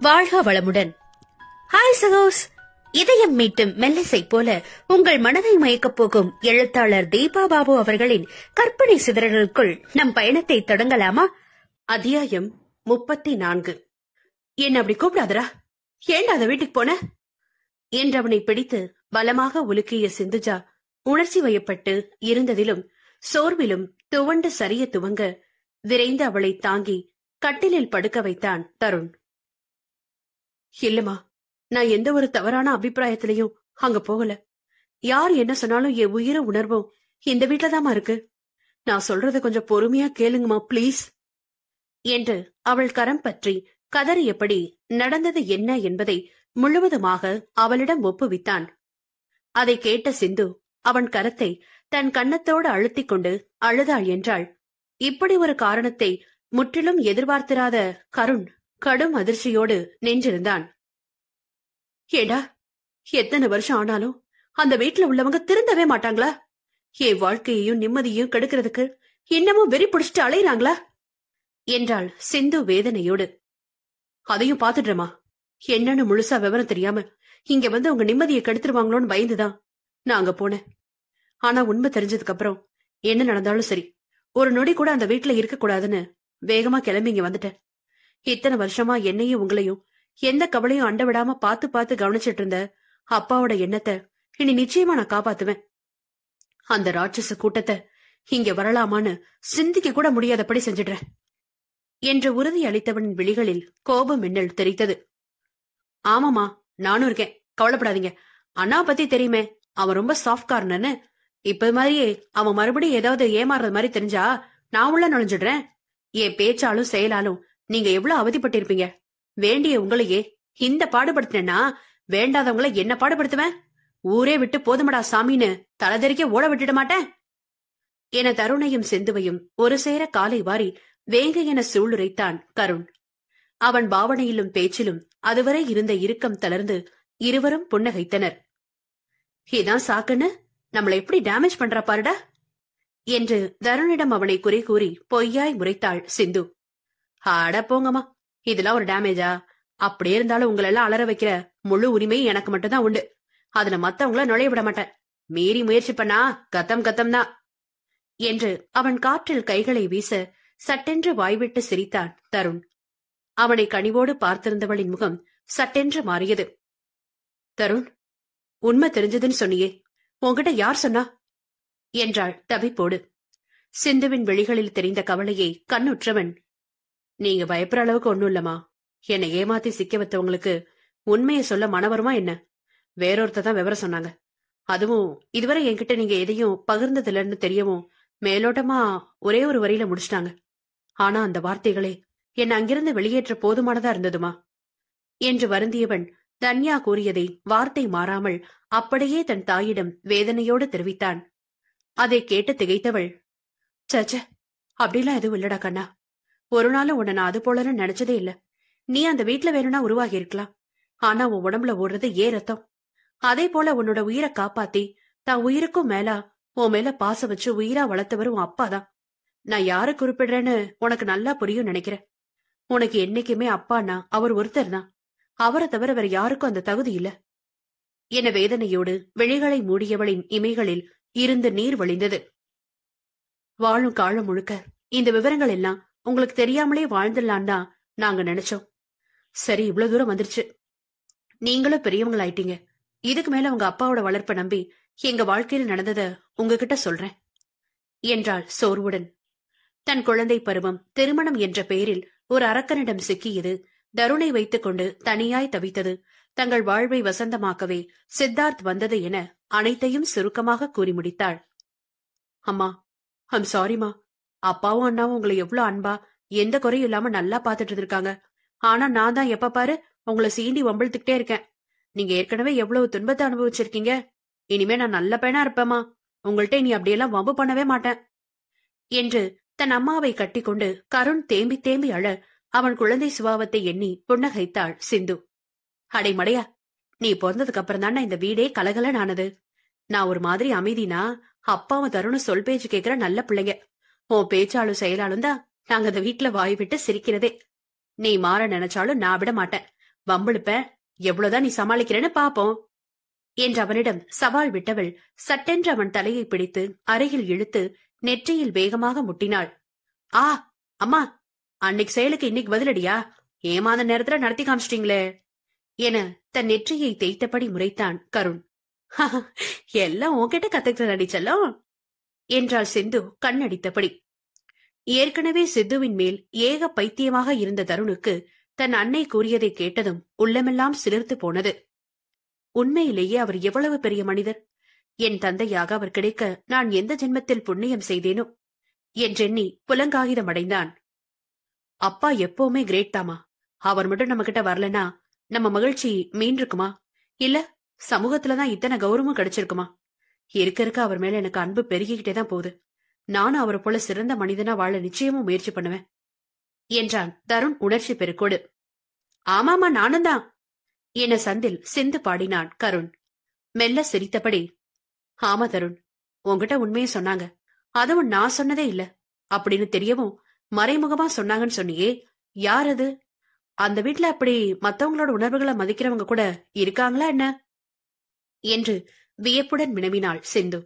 வாழ்க வளமுடன். ஹாய் சகோஸ், இதயம் மீட்டும் மெல்லிசை போல உங்கள் மனதை மயக்கப் போகும் எழுத்தாளர் தீபா பாபு அவர்களின் கற்பனை சிதறல்களுக்குள் நம் பயணத்தை தொடங்கலாமா? அத்தியாயம் 34. என்ன அப்படி கூப்பிடாதரா, ஏண்டா அந்த வீட்டுக்கு போன என்றவனை பிடித்து பலமாக உலுக்கிய சிந்துஜா உணர்ச்சி வயப்பட்டு இருந்ததிலும் சோர்விலும் துவண்டு சரிய துவங்க விரைந்து அவளை தாங்கி கட்டிலில் படுக்க வைத்தான் தருண். இல்லம்மா, நான் எந்த ஒரு தவறான அபிப்பிராயத்திலையும் அங்க போகல. யார் என்ன சொன்னாலும் என் உயிர உணர்வும் இந்த வீட்டுலதாமா இருக்கு. நான் சொல்றத கொஞ்சம் பொறுமையா கேளுங்கம்மா பிளீஸ் என்று அவள் கரம் பற்றி கதறியபடி நடந்தது என்ன என்பதை முழுவதுமாக அவளிடம் ஒப்புவித்தான். அதை கேட்ட சிந்து அவன் கரத்தை தன் கன்னத்தோடு அழுத்திக் கொண்டு அழுதாள் என்றாள். இப்படி ஒரு காரணத்தை முற்றிலும் எதிர்பார்த்திராத கருண் கடும் அதிர்ச்சியோடு நின்றிருந்தான். ஏடா, எத்தனை வருஷம் ஆனாலும் அந்த வீட்டுல உள்ளவங்க திருந்தவே மாட்டாங்களா? என் வாழ்க்கையையும் நிம்மதியையும் கெடுக்கிறதுக்கு இன்னமும் வெறி பிடிச்சிட்டு அலையிறாங்களா என்றாள் சிந்து வேதனையோடு. அதையும் பாத்துடுறமா, என்னன்னு முழுசா விவரம் தெரியாம இங்க வந்து உங்க நிம்மதியை கெடுத்துருவாங்களோன்னு பயந்துதான் நான் அங்க போனேன். ஆனா உண்மை தெரிஞ்சதுக்கு அப்புறம் என்ன நடந்தாலும் சரி, ஒரு நொடி கூட அந்த வீட்டுல இருக்க கூடாதுன்னு வேகமா கிளம்பி இங்க வந்துட்டேன். இத்தனை வருஷமா என்னையும் உங்களையும் எந்த கவலையும் அண்ட விடாம பாத்து பாத்து கவனிச்சிட்டு இருந்த அப்பாவோட எண்ணத்தை இனி நிச்சயமா நான் காப்பாத்துவேன். அந்த ராட்சச கூட்டத்தை இங்க வரலாமான்னு சிந்திக்க கூட முடியாதபடி செஞ்சிடுறேன் என்று உறுதி அளித்தவனின் விழிகளில் கோபம் மின்னல் தெரித்தது. ஆமாமா, நானும் இருக்கேன், கவலைப்படாதீங்க. அண்ணா பத்தி தெரியுமே, அவன் ரொம்ப சாஃப்ட் கார்னர்னு. இப்ப மாதிரியே அவன் மறுபடியும் ஏதாவது ஏமாறுறது மாதிரி தெரிஞ்சா நான் உள்ள நுழைஞ்சிடுறேன். என் பேச்சாலும் செயலாலும் நீங்க எவ்வளவு அவதிப்பட்டிருப்பீங்க. வேண்டிய உங்களையே இந்த பாடுபடுத்தினா வேண்டாதவங்களை என்ன பாடுபடுத்துவேன்? ஊரே விட்டு போதுமடா சாமின்னு தலதெறிக்க ஓட விட்டுட மாட்டேன் என தருணையும் செந்துவையும் ஒரு சேர காலை வாரி வேங்க என சூளுரைத்தான் கருண். அவன் பாவனையிலும் பேச்சிலும் அதுவரை இருந்த இறுக்கம் தளர்ந்து இருவரும் புன்னகைத்தனர். இதான் சாக்குன்னு நம்மளை எப்படி டேமேஜ் பண்றா பாருடா என்று தருணிடம் அவனை குறை கூறி பொய்யாய் முறைத்தாள் சிந்து. ஆட போங்கம்மா, இதெல்லாம் ஒரு டேமேஜா? அப்படியே இருந்தாலும் உங்களெல்லாம் அலற வைக்கிற முழு உரிமை எனக்கு மட்டும்தான் உண்டு. அதுல மத்தவங்கள நுழைய விட மாட்டேன். மீறி முயற்சி பண்ணா கத்தம் கத்தம் தான் என்று அவன் காற்றில் கைகளை வீச சட்டென்று வாய்விட்டு சிரித்தான் தருண். அவனை கனிவோடு பார்த்திருந்தவளின் முகம் சட்டென்று மாறியது. தருண், உண்மை தெரிஞ்சதுன்னு சொன்னியே, உன்கிட்ட யார் சொன்னா என்றாள் தவிப்போடு. சிந்துவின் வெளிகளில் தெரிந்த கவலையை கண்ணுற்றவன், நீங்க பயப்படுற அளவுக்கு ஒண்ணும் இல்லம்மா. என்னை ஏமாத்தி சிக்க வைத்தவங்களுக்கு உண்மையை சொல்ல மனவருமா என்ன? வேறொருத்தர் தான் விவரம் சொன்னாங்க. அதுவும் இதுவரை என்கிட்ட நீங்க எதையும் பகிர்ந்ததில்லன்னு தெரியவும் மேலோட்டமா ஒரே ஒரு வரியில முடிச்சிட்டாங்க. ஆனா அந்த வார்த்தைகளே என்னை அங்கிருந்து வெளியேற்ற போதுமானதா இருந்ததுமா என்று வருந்தியவன் தன்யா கூறியதை வார்த்தை மாறாமல் அப்படியே தன் தாயிடம் வேதனையோடு தெரிவித்தான். அதை கேட்டு திகைத்தவள், சச்ச, அப்படிலாம் எதுவும் இல்லடா கண்ணா. ஒரு நாளும் உன்னை நான் அது போலன்னு நினைச்சதே இல்ல. நீ அந்த வீட்டுல வேணும்னா உருவாகி இருக்கலாம். ஆனா உன் உடம்புல ஓடுறது ரத்தம். அதே போல உன்னோட உயிரை காப்பாத்தி தான் உயிருக்கும் மேலா உன் மேல பாச வச்சு உயிரா வளர்த்தவர் உன் அப்பாதான். நான் யாரு குறிப்பிடுறேன்னு உனக்கு நல்லா புரியும் நினைக்கிறேன். உனக்கு என்னைக்குமே அப்பான்னா அவர் ஒருத்தர் தான். அவரை தவிர வேற யாருக்கும் அந்த தகுதி இல்ல என வேதனையோடு விழிகளை மூடியவளின் இமைகளில் இருந்து நீர் வழிந்தது. வாழும் காலம் முழுக்க இந்த விவரங்கள் எல்லாம் உங்களுக்கு தெரியாமலே வாழ்ந்துடலான் தான் நாங்க நினைச்சோம். சரி, இவ்வளவு தூரம் வந்துருச்சு. நீங்களும் பெரியவங்களாயிட்டீங்க. இதுக்கு மேல உங்க அப்பாவோட வளர்ப்பை நம்பி எங்க வாழ்க்கையில் நடந்தத உங்ககிட்ட சொல்றேன் என்றாள் சோர்வுடன். தன் குழந்தை பருவம் திருமணம் என்ற பெயரில் ஒரு அரக்கனிடம் சிக்கியது, தருணை வைத்துக் கொண்டு தனியாய் தவித்தது, தங்கள் வாழ்வை வசந்தமாக்கவே சித்தார்த் வந்தது என அனைத்தையும் சுருக்கமாக கூறி முடித்தாள். அம்மா, ஐம் சாரிமா. அப்பாவும் அண்ணாவும் உங்களை எவ்வளவு அன்பா எந்த குறையும் இல்லாம நல்லா பாத்துட்டு இருக்காங்க. ஆனா நான் தான் எப்ப பாரு உங்களை சீண்டி வம்பிழுத்துக்கிட்டே இருக்கேன். நீங்க ஏற்கனவே எவ்வளவு துன்பத்தை அனுபவிச்சிருக்கீங்க. இனிமே நான் நல்ல பையனா இருப்பேமா. உங்கள்ட்ட இனி அப்படியெல்லாம் வம்பு பண்ணவே மாட்டேன் என்று தன் அம்மாவை கட்டிக்கொண்டு கருண் தேம்பி தேம்பி அழ அவன் குழந்தை சுபாவத்தை எண்ணி புன்னகைத்தாள் சிந்து. அடைமடையா, நீ பிறந்ததுக்கு அப்புறம் தானே இந்த வீடே கலகலன் ஆனது. நான் ஒரு மாதிரி அமைதினா அப்பாவும் தருணும் சொல் பேச்சு கேட்கிற நல்ல பிள்ளைங்க. உன் பேச்சாலும் செயலாலும் தான் நாங்க அந்த வீட்டுல வாய் விட்டு சிரிக்கிறதே. நீ மாற நினைச்சாலும் நான் விட மாட்டேன். வம்பிழுப்ப, எவ்வளவுதான் நீ சமாளிக்கிறேன்னு பாப்போம் என்று அவனிடம் சவால் விட்டவள் சட்டென்று அவன் தலையை பிடித்து அருகில் இழுத்து நெற்றியில் வேகமாக முட்டினாள். ஆ அம்மா, அன்னைக்கு செயலுக்கு இன்னைக்கு பதிலடியா? ஏமாந்த நேரத்துல நடத்தி காமிச்சிட்டீங்களே என தன் நெற்றியை தேய்த்தபடி முறைத்தான் கருண். எல்லாம் உன்கிட்ட கத்துக்கிட்டு செல்லம் என்றாள் சிந்து கண்ணடித்தபடி. ஏற்கனவே சித்துவின் மேல் ஏக பைத்தியமாக இருந்த தருணுக்கு தன் அன்னை கூறியதை கேட்டதும் உள்ளமெல்லாம் சிலிர்த்து போனது. உண்மையிலேயே அவர் எவ்வளவு பெரிய மனிதர்! என் தந்தையாக அவர் கிடைக்க நான் எந்த ஜென்மத்தில் புண்ணியம் செய்தேனோ என்றெண்ணி புலங்காகிதம் அடைந்தான். அப்பா எப்பவுமே கிரேட் தாமா. அவர் மட்டும் நம்ம கிட்ட வரலனா நம்ம மகிழ்ச்சி மீண்டிருக்குமா? இல்ல சமூகத்துலதான் இத்தனை கௌரவமும் கிடைச்சிருக்குமா? இருக்க இருக்க அவர் மேல எனக்கு அன்பு பெருகிக்கிட்டே தான் போகுது. நானும் அவரை போல சிறந்த மனிதனா வாழ நிச்சயமும் முயற்சி பண்ணுவேன் என்றான் தருண் உணர்ச்சி பெருக்கோடு. ஆமாமா, நானும் தான் என சந்தில் சிந்து பாடினான் கருண். மெல்ல சிரித்தபடி, ஆமா தருண், உன்கிட்ட உண்மையை சொன்னாங்க, அதுவும் நான் சொன்னதே இல்ல அப்படின்னு தெரியவும் மறைமுகமா சொன்னாங்கன்னு சொன்னியே, யார் அது? அந்த வீட்டுல அப்படி மத்தவங்களோட உணர்வுகளை மதிக்கிறவங்க கூட இருக்காங்களா என்ன என்று வியப்புடன் வினவினாள் சிந்து.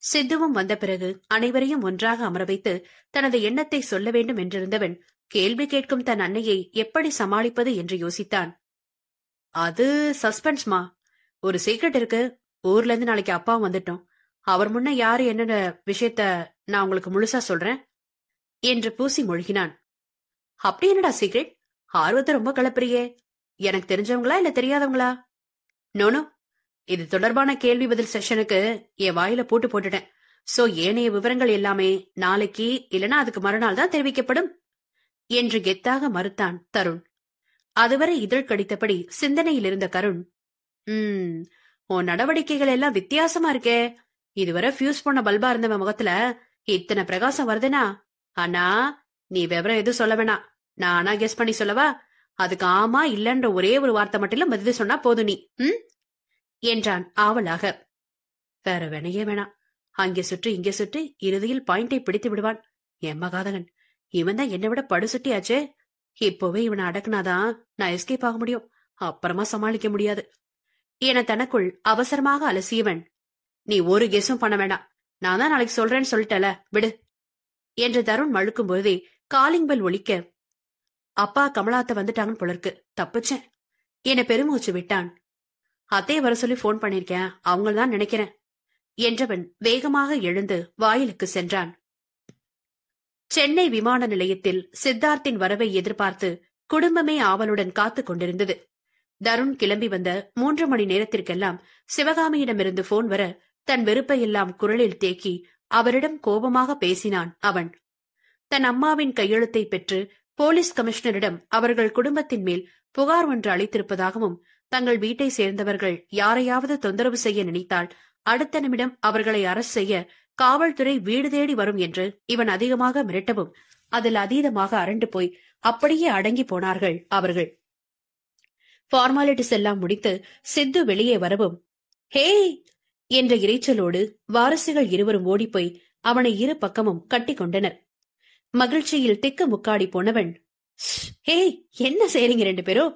சித்துவும் வந்த பிறகு அனைவரையும் ஒன்றாக அமர வைத்து தனது எண்ணத்தை சொல்ல வேண்டும் என்றிருந்தவன் கேள்வி கேட்கும் தன் அன்னையை எப்படி சமாளிப்பது என்று யோசித்தான். அது சஸ்பென்ஸ்மா. ஒரு சீக்ரெட் இருக்கு. ஊர்ல இருந்து நாளைக்கு அப்பாவும் வந்துட்டோம். அவர் முன்ன யாரு என்னென்ன விஷயத்த நான் உங்களுக்கு முழுசா சொல்றேன் என்று பூசி மொழிகினான். அப்படி என்னடா சீக்ரெட்? ஆர்வத்தை ரொம்ப கலப்புறியே. எனக்கு தெரிஞ்சவங்களா இல்ல தெரியாதவங்களா? நோனோ, இது தொடர்பான கேள்வி பதில் செஷனுக்கு என் வாயில போட்டு போட்டுட்டேன். சோ ஏனைய விவரங்கள் எல்லாமே நாளைக்கு இல்லனா அதுக்கு மறுநாள் தான் தெரிவிக்கப்படும் என்று கெத்தாக மறுத்தான் தருண். அதுவரை இதழ் கடித்தபடி சிந்தனையில் இருந்த கருண், உன் நடவடிக்கைகள் எல்லாம் வித்தியாசமா இருக்கே. இதுவரை ஃபியூஸ் பண்ண பல்பா இருந்தவன் முகத்துல இத்தனை பிரகாசம் வருதுனா? ஆனா நீ விவரம் எதுவும் சொல்ல வேணாம், நானா கெஸ் பண்ணி சொல்லவா? அதுக்கு ஆமா இல்லன்ற ஒரே ஒரு வார்த்தை மட்டும் பதில் சொன்னா போதும் நீ என்றான் ஆவலாக. வேற வேணையே வேணாம். அங்கே சுற்றி இங்கே சுற்றி இறுதியில் பாயிண்டை பிடித்து விடுவான் என் மகாதகன். இவன் தான் என்னை விட படுசுட்டியாச்சே. இப்போவே இவனை அடக்குனாதான் நான் எஸ்கேப் ஆக முடியும், அப்புறமா சமாளிக்க முடியாது என தனக்குள் அவசரமாக அலசியவன், நீ ஒரு கெஸும் பண்ண வேண்டாம், நான் தான் நாளைக்கு சொல்றேன்னு சொல்லிட்டல, விடு என்று தருண் மழுக்கும் போதே காலிங் பெல் ஒலிக்க, அப்பா கமலாத்த வந்துட்டாங்கன்னு போலருக்கு, தப்பிச்சேன் என பெருமூச்சு விட்டான். அத்தைய வர சொல்லி போன் பண்ணிருக்கேன், அவங்கதான் நினைக்கிறேன் என்றவன் வேகமாக எழுந்து வாயிலுக்கு சென்றான். சென்னை விமான நிலையத்தில் சித்தார்த்தின் வரவை எதிர்பார்த்து குடும்பமே ஆவலுடன் காத்துக் கொண்டிருந்தது. தருண் கிளம்பி வந்த 3 மணி நேரத்திற்கெல்லாம் சிவகாமியிடமிருந்து போன் வர தன் வெறுப்பை எல்லாம் குரலில் தேக்கி அவரிடம் கோபமாக பேசினான் அவன். தன் அம்மாவின் கையெழுத்தை பெற்று போலீஸ் கமிஷனரிடம் அவர்கள் குடும்பத்தின் மேல் புகார் ஒன்று அளித்திருப்பதாகவும், தங்கள் வீட்டை சேர்ந்தவர்கள் யாரையாவது தொந்தரவு செய்ய நினைத்தால் அடுத்த நிமிடம் அவர்களை அரசு செய்ய காவல்துறை வீடு தேடி வரும் என்று இவன் அதிகமாக மிரட்டவும், அதில் அதீதமாக அரண்டு போய் அப்படியே அடங்கி போனார்கள் அவர்கள். ஃபார்மாலிட்டிஸ் எல்லாம் முடித்து சித்து வெளியே வரவும், ஹே என்ற இறைச்சலோடு வாரிசுகள் இருவரும் ஓடிப்போய் அவனை இரு பக்கமும் கட்டி கொண்டனர். மகிழ்ச்சியில் திக்கு முக்காடி போனவன், ஹே என்ன செய்றீங்க 2 பேரும்?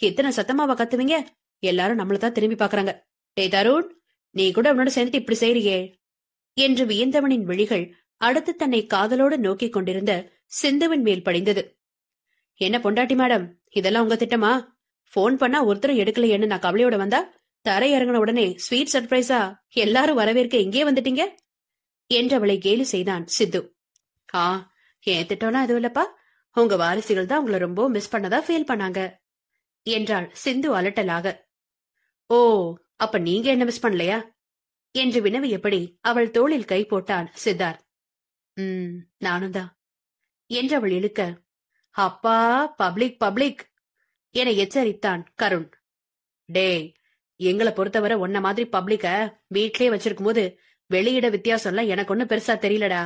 எத்தனை சத்தமாவா கத்துவீங்க? எல்லாரும் நம்மளதான் திரும்பி பாக்குறாங்க. டே தருண், நீ கூட அவனோட சேர்ந்துட்டு இப்படி செய்றியே என்று வியந்தவனின் விழிகள் அடுத்து தன்னை காதலோடு நோக்கிக் கொண்டிருந்த சிந்துவின் மேல் படிந்தது. என்ன பொண்டாட்டி மேடம், இதெல்லாம் உங்க திட்டமா? போன் பண்ணா ஒருத்தரும் எடுக்கலையேன்னு நான் கவலையோட வந்தா, தரை இறங்கின உடனே ஸ்வீட் சர்ப்ரைஸா எல்லாரும் வரவேற்க இங்கே வந்துட்டீங்க என்றவளை கேலி செய்தான் சித்து. என் திட்டம்னா அது இல்லப்பா, உங்க வாரிசுகள் தான் உங்களை ரொம்ப மிஸ் பண்ணதா ஃபீல் பண்ணாங்க என்றாள் சிந்து அலட்டலாக. ஓ, அப்ப நீங்க என்ன மிஸ் பண்ணலையா என்று வினவியபடி அவள் தோளில் கை போட்டான் சித்தார்த். நானும் தான் என்றவள் இழுக்க, அப்பா பப்ளிக் பப்ளிக் என எச்சரித்தான் கருண். டேய், எங்களை பொறுத்தவரை உன்ன மாதிரி பப்ளிக்க வீட்லயே வச்சிருக்கும் போது வெளியிட வித்தியாசம்லாம் எனக்கு ஒண்ணு பெருசா தெரியலடா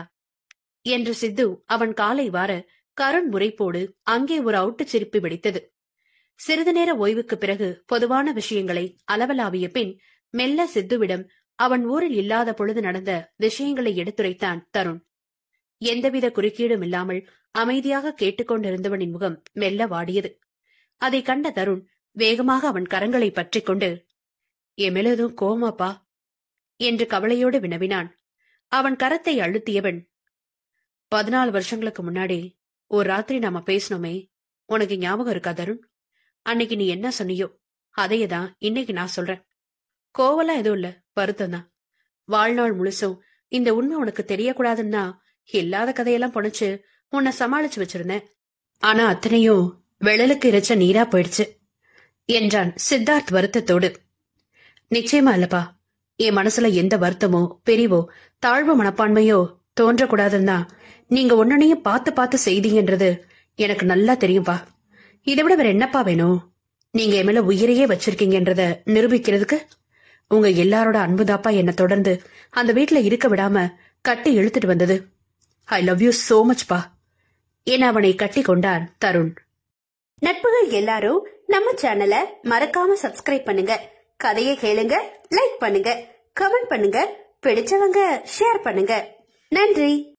என்று சித்து அவன் காலை வார கருண் முறைப்போடு அங்கே ஒரு அவுட்டு சிரிப்பு வெடித்தது. சிறிது நேர ஓய்வுக்கு பிறகு பொதுவான விஷயங்களை அளவலாவிய பின் மெல்ல சித்துவிடம் அவன் ஊரில் இல்லாத பொழுது நடந்த விஷயங்களை எடுத்துரைத்தான் தருண். எந்தவித குறுக்கீடும் இல்லாமல் அமைதியாக கேட்டுக்கொண்டிருந்தவனின் முகம் மெல்ல வாடியது. அதை கண்ட தருண் வேகமாக அவன் கரங்களை பற்றிக் கொண்டு, என் மேல எதுவும் கோவமாப்பா என்று கவலையோடு வினவினான். அவன் கரத்தை அழுத்தியவன், 14 வருஷங்களுக்கு முன்னாடி ஒரு ராத்திரி நாம பேசணுமே, உனக்கு ஞாபகம் இருக்கா தருண்? அன்னைக்கு நீ என்ன சொன்னியோ அதையேதான் இன்னைக்கு நான் சொல்றேன். கோவலாம் எதுவும் இல்ல, வருத்தம் தான். வாழ்நாள் முழுசும் இந்த உண்மை உனக்கு தெரியக்கூடாதுன்னா இல்லாத கதையெல்லாம் பொணைச்சு உன்னை சமாளிச்சு வச்சிருந்தேன். ஆனா அத்தனையும் வெள்ளலுக்கு இறைச்ச நீரா போயிடுச்சு என்றான் சித்தார்த் வருத்தத்தோடு. நிச்சயமா இல்லப்பா, என் மனசுல எந்த வருத்தமோ பிரிவோ தாழ்வு மனப்பான்மையோ தோன்றக்கூடாதுன்னா நீங்க ஒன்னனையும் பார்த்து பார்த்து செய்தீங்கன்றது எனக்கு நல்லா தெரியும்பா. இதை விட வேற என்னப்பா வேணும்? நீங்க என் மேல உயிரையே வச்சிருக்கீங்கன்றத நிரூபிக்கிறதுக்கு உங்க எல்லாரோட அன்புதாப்பா என்ன தொடர்ந்து அந்த வீட்டுல இருக்க விடாம கட்டி இழுத்துட்டு வந்தது. I love you so much பா என அவனை கட்டி கொண்டான் தருண். நட்புகள் எல்லாரும் நம்ம சேனலை மறக்காம சப்ஸ்கிரைப் பண்ணுங்க. கதையை கேளுங்க, லைக் பண்ணுங்க, கமெண்ட் பண்ணுங்க, பிடிச்சவங்க ஷேர் பண்ணுங்க. நன்றி.